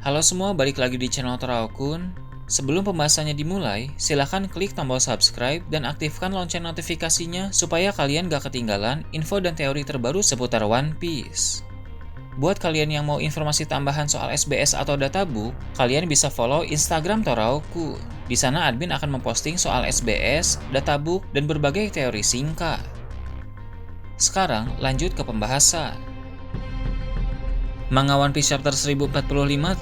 Halo semua, balik lagi di channel Teraokun. Sebelum pembahasannya dimulai, silahkan klik tombol subscribe dan aktifkan lonceng notifikasinya supaya kalian gak ketinggalan info dan teori terbaru seputar One Piece. Buat kalian yang mau informasi tambahan soal SBS atau databook, kalian bisa follow Instagram Toraokun. Di sana admin akan memposting soal SBS, databook, dan berbagai teori singkat. Sekarang lanjut ke pembahasan. Manga One Piece Chapter 1045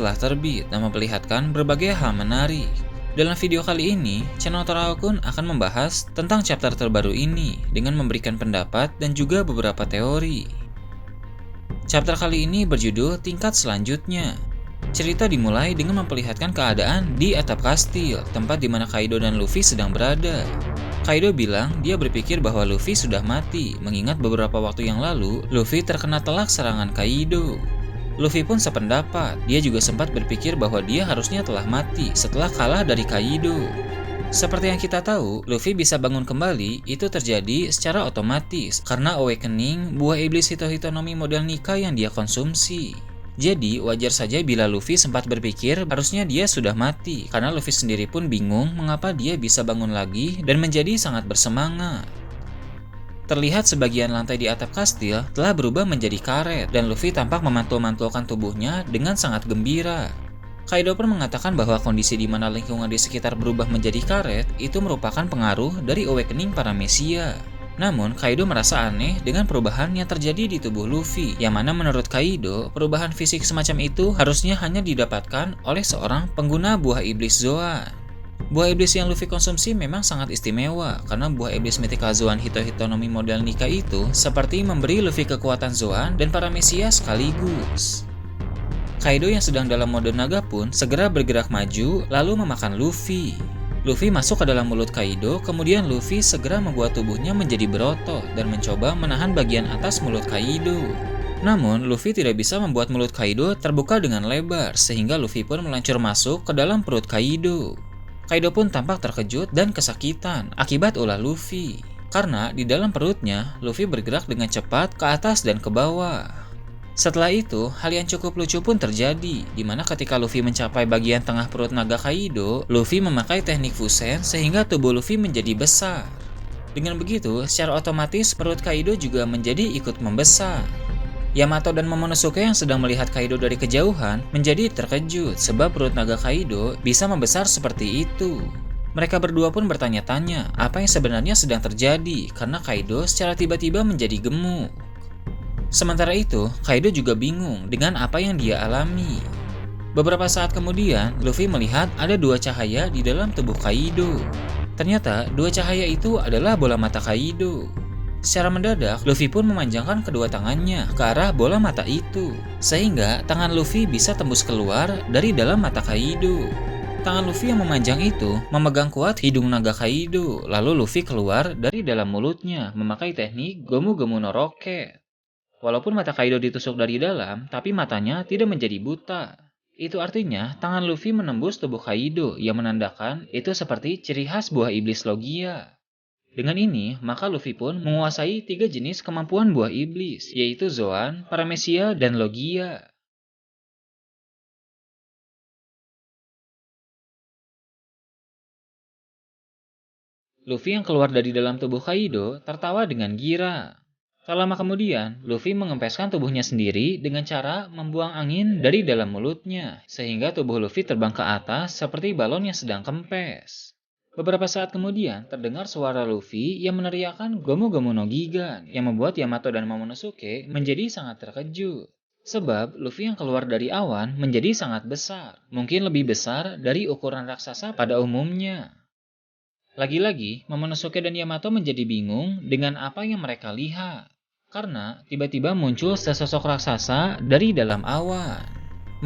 telah terbit dan memperlihatkan berbagai hal menarik. Dalam video kali ini, channel Toraokun akan membahas tentang chapter terbaru ini dengan memberikan pendapat dan juga beberapa teori. Chapter kali ini berjudul Tingkat Selanjutnya. Cerita dimulai dengan memperlihatkan keadaan di atap kastil, tempat di mana Kaido dan Luffy sedang berada. Kaido bilang dia berpikir bahwa Luffy sudah mati, mengingat beberapa waktu yang lalu Luffy terkena telak serangan Kaido. Luffy pun sependapat, dia juga sempat berpikir bahwa dia harusnya telah mati setelah kalah dari Kaido. Seperti yang kita tahu, Luffy bisa bangun kembali itu terjadi secara otomatis karena awakening buah iblis Hito-Hito no Mi model Nika yang dia konsumsi. Jadi wajar saja bila Luffy sempat berpikir harusnya dia sudah mati, karena Luffy sendiri pun bingung mengapa dia bisa bangun lagi dan menjadi sangat bersemangat. Terlihat sebagian lantai di atap kastil telah berubah menjadi karet dan Luffy tampak memantul-mantulkan tubuhnya dengan sangat gembira. Kaido pun mengatakan bahwa kondisi di mana lingkungan di sekitar berubah menjadi karet itu merupakan pengaruh dari awakening para Mesia. Namun, Kaido merasa aneh dengan perubahan yang terjadi di tubuh Luffy, yang mana menurut Kaido, perubahan fisik semacam itu harusnya hanya didapatkan oleh seorang pengguna buah iblis Zoan. Buah iblis yang Luffy konsumsi memang sangat istimewa, karena buah iblis Mythical Zoan Hito-Hito no Mi model Nika itu seperti memberi Luffy kekuatan Zoan dan para Mesia sekaligus. Kaido yang sedang dalam mode naga pun segera bergerak maju lalu memakan Luffy. Luffy masuk ke dalam mulut Kaido, kemudian Luffy segera membuat tubuhnya menjadi berotot dan mencoba menahan bagian atas mulut Kaido. Namun, Luffy tidak bisa membuat mulut Kaido terbuka dengan lebar, sehingga Luffy pun meluncur masuk ke dalam perut Kaido. Kaido pun tampak terkejut dan kesakitan akibat ulah Luffy, karena di dalam perutnya, Luffy bergerak dengan cepat ke atas dan ke bawah. Setelah itu, hal yang cukup lucu pun terjadi, di mana ketika Luffy mencapai bagian tengah perut naga Kaido, Luffy memakai teknik Fusen sehingga tubuh Luffy menjadi besar. Dengan begitu, secara otomatis perut Kaido juga menjadi ikut membesar. Yamato dan Momonosuke yang sedang melihat Kaido dari kejauhan menjadi terkejut sebab perut naga Kaido bisa membesar seperti itu. Mereka berdua pun bertanya-tanya apa yang sebenarnya sedang terjadi karena Kaido secara tiba-tiba menjadi gemuk. Sementara itu, Kaido juga bingung dengan apa yang dia alami. Beberapa saat kemudian, Luffy melihat ada dua cahaya di dalam tubuh Kaido. Ternyata, dua cahaya itu adalah bola mata Kaido. Secara mendadak, Luffy pun memanjangkan kedua tangannya ke arah bola mata itu, sehingga tangan Luffy bisa tembus keluar dari dalam mata Kaido. Tangan Luffy yang memanjang itu memegang kuat hidung naga Kaido, lalu Luffy keluar dari dalam mulutnya memakai teknik Gomu Gomu no Rocket. Walaupun mata Kaido ditusuk dari dalam, tapi matanya tidak menjadi buta. Itu artinya tangan Luffy menembus tubuh Kaido yang menandakan itu seperti ciri khas buah iblis Logia. Dengan ini, maka Luffy pun menguasai 3 jenis kemampuan buah iblis, yaitu Zoan, Paramecia, dan Logia. Luffy yang keluar dari dalam tubuh Kaido tertawa dengan gira. Tak lama kemudian, Luffy mengempeskan tubuhnya sendiri dengan cara membuang angin dari dalam mulutnya, sehingga tubuh Luffy terbang ke atas seperti balon yang sedang kempes. Beberapa saat kemudian, terdengar suara Luffy yang meneriakkan Gomu Gomu no Gigan yang membuat Yamato dan Momonosuke menjadi sangat terkejut. Sebab Luffy yang keluar dari awan menjadi sangat besar, mungkin lebih besar dari ukuran raksasa pada umumnya. Lagi-lagi, Momonosuke dan Yamato menjadi bingung dengan apa yang mereka lihat, karena tiba-tiba muncul sesosok raksasa dari dalam awan.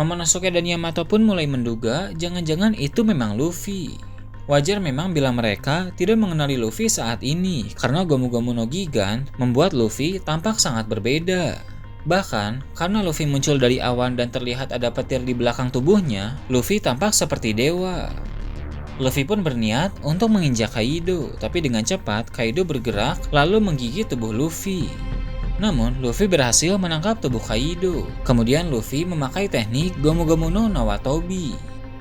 Momonosuke dan Yamato pun mulai menduga jangan-jangan itu memang Luffy. Wajar memang bila mereka tidak mengenali Luffy saat ini, karena Gomu Gomu no Gigan membuat Luffy tampak sangat berbeda. Bahkan, karena Luffy muncul dari awan dan terlihat ada petir di belakang tubuhnya, Luffy tampak seperti dewa. Luffy pun berniat untuk menginjak Kaido, tapi dengan cepat Kaido bergerak lalu menggigit tubuh Luffy. Namun, Luffy berhasil menangkap tubuh Kaido. Kemudian Luffy memakai teknik Gomu Gomu no Nawatobi.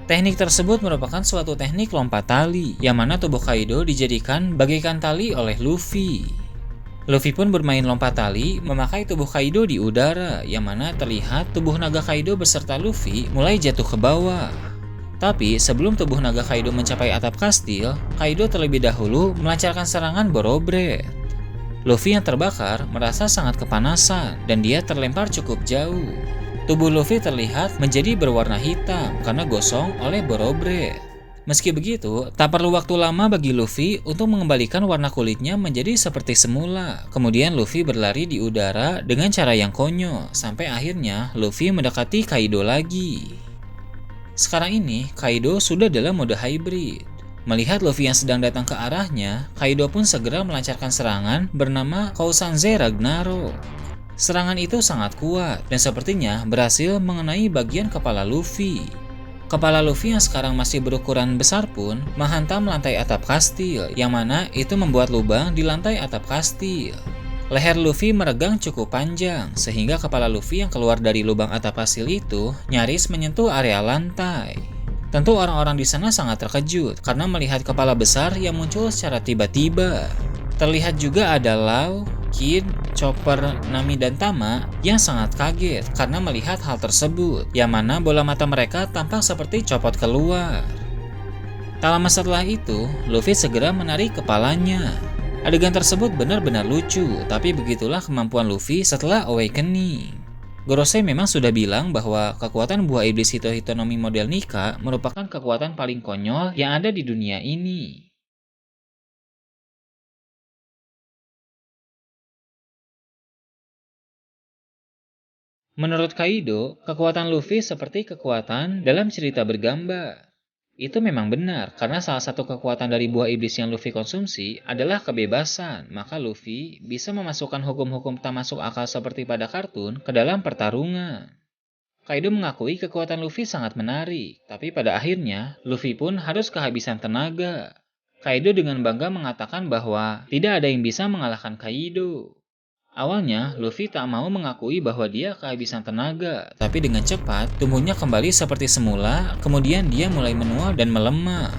Teknik tersebut merupakan suatu teknik lompat tali, yang mana tubuh Kaido dijadikan bagaikan tali oleh Luffy. Luffy pun bermain lompat tali, memakai tubuh Kaido di udara, yang mana terlihat tubuh naga Kaido beserta Luffy mulai jatuh ke bawah. Tapi sebelum tubuh naga Kaido mencapai atap kastil, Kaido terlebih dahulu melancarkan serangan Boro Breath. Luffy yang terbakar merasa sangat kepanasan dan dia terlempar cukup jauh. Tubuh Luffy terlihat menjadi berwarna hitam karena gosong oleh Boro Breath. Meski begitu, tak perlu waktu lama bagi Luffy untuk mengembalikan warna kulitnya menjadi seperti semula. Kemudian Luffy berlari di udara dengan cara yang konyol, sampai akhirnya Luffy mendekati Kaido lagi. Sekarang ini, Kaido sudah dalam mode hybrid. Melihat Luffy yang sedang datang ke arahnya, Kaido pun segera melancarkan serangan bernama Kousanze Ragnarok. Serangan itu sangat kuat dan sepertinya berhasil mengenai bagian kepala Luffy. Kepala Luffy yang sekarang masih berukuran besar pun menghantam lantai atap kastil, yang mana itu membuat lubang di lantai atap kastil. Leher Luffy meregang cukup panjang, sehingga kepala Luffy yang keluar dari lubang atap kastil itu nyaris menyentuh area lantai. Tentu orang-orang di sana sangat terkejut karena melihat kepala besar yang muncul secara tiba-tiba. Terlihat juga ada Law, Kid, Chopper, Nami, dan Tama yang sangat kaget karena melihat hal tersebut, yang mana bola mata mereka tampak seperti copot keluar. Tak lama setelah itu, Luffy segera menarik kepalanya. Adegan tersebut benar-benar lucu, tapi begitulah kemampuan Luffy setelah awakening. Gorosei memang sudah bilang bahwa kekuatan buah iblis Hito Hitonomi model Nika merupakan kekuatan paling konyol yang ada di dunia ini. Menurut Kaido, kekuatan Luffy seperti kekuatan dalam cerita bergambar. Itu memang benar, karena salah satu kekuatan dari buah iblis yang Luffy konsumsi adalah kebebasan, maka Luffy bisa memasukkan hukum-hukum tak masuk akal seperti pada kartun ke dalam pertarungan. Kaido mengakui kekuatan Luffy sangat menarik, tapi pada akhirnya, Luffy pun harus kehabisan tenaga. Kaido dengan bangga mengatakan bahwa tidak ada yang bisa mengalahkan Kaido. Awalnya, Luffy tak mau mengakui bahwa dia kehabisan tenaga, tapi dengan cepat, tubuhnya kembali seperti semula, kemudian dia mulai menua dan melemah.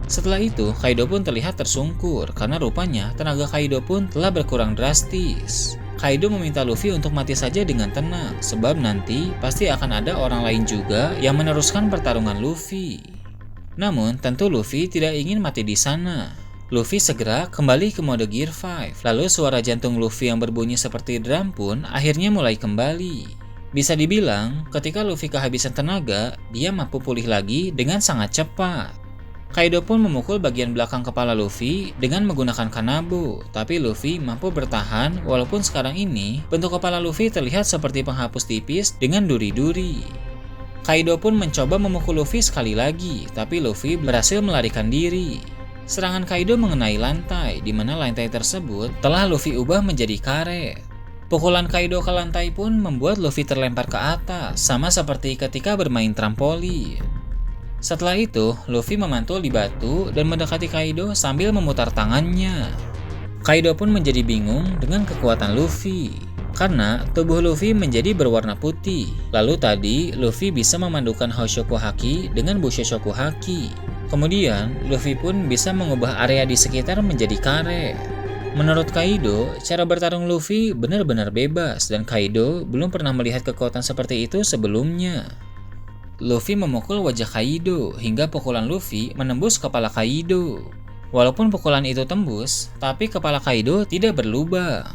Setelah itu, Kaido pun terlihat tersungkur, karena rupanya tenaga Kaido pun telah berkurang drastis. Kaido meminta Luffy untuk mati saja dengan tenang, sebab nanti pasti akan ada orang lain juga yang meneruskan pertarungan Luffy. Namun, tentu Luffy tidak ingin mati di sana. Luffy segera kembali ke mode Gear 5, lalu suara jantung Luffy yang berbunyi seperti drum pun akhirnya mulai kembali. Bisa dibilang, ketika Luffy kehabisan tenaga, dia mampu pulih lagi dengan sangat cepat. Kaido pun memukul bagian belakang kepala Luffy dengan menggunakan Kanabo, tapi Luffy mampu bertahan walaupun sekarang ini bentuk kepala Luffy terlihat seperti penghapus tipis dengan duri-duri. Kaido pun mencoba memukul Luffy sekali lagi, tapi Luffy berhasil melarikan diri. Serangan Kaido mengenai lantai, di mana lantai tersebut telah Luffy ubah menjadi karet. Pukulan Kaido ke lantai pun membuat Luffy terlempar ke atas, sama seperti ketika bermain trampolin. Setelah itu, Luffy memantul di batu dan mendekati Kaido sambil memutar tangannya. Kaido pun menjadi bingung dengan kekuatan Luffy, karena tubuh Luffy menjadi berwarna putih. Lalu tadi, Luffy bisa memandukan Hoshoku Haki dengan Bushoshoku Haki. Kemudian, Luffy pun bisa mengubah area di sekitar menjadi karet. Menurut Kaido, cara bertarung Luffy benar-benar bebas dan Kaido belum pernah melihat kekuatan seperti itu sebelumnya. Luffy memukul wajah Kaido hingga pukulan Luffy menembus kepala Kaido. Walaupun pukulan itu tembus, tapi kepala Kaido tidak berlubang.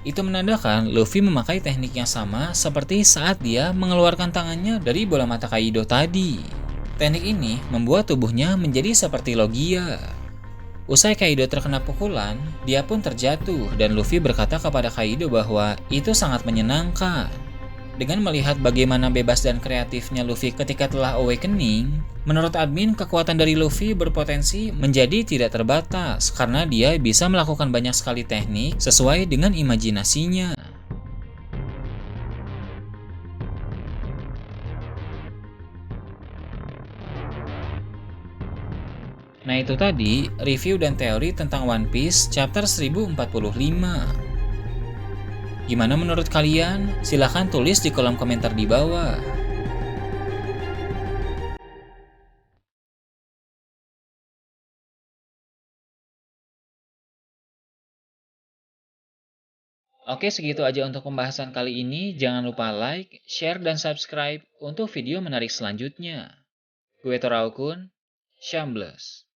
Itu menandakan Luffy memakai teknik yang sama seperti saat dia mengeluarkan tangannya dari bola mata Kaido tadi. Teknik ini membuat tubuhnya menjadi seperti Logia. Usai Kaido terkena pukulan, dia pun terjatuh dan Luffy berkata kepada Kaido bahwa itu sangat menyenangkan. Dengan melihat bagaimana bebas dan kreatifnya Luffy ketika telah awakening, menurut admin kekuatan dari Luffy berpotensi menjadi tidak terbatas karena dia bisa melakukan banyak sekali teknik sesuai dengan imajinasinya. Nah itu tadi review dan teori tentang One Piece chapter 1045. Gimana menurut kalian? Silahkan tulis di kolom komentar di bawah. Oke, segitu aja untuk pembahasan kali ini. Jangan lupa like, share, dan subscribe untuk video menarik selanjutnya. Gue Toraukun, Shambles.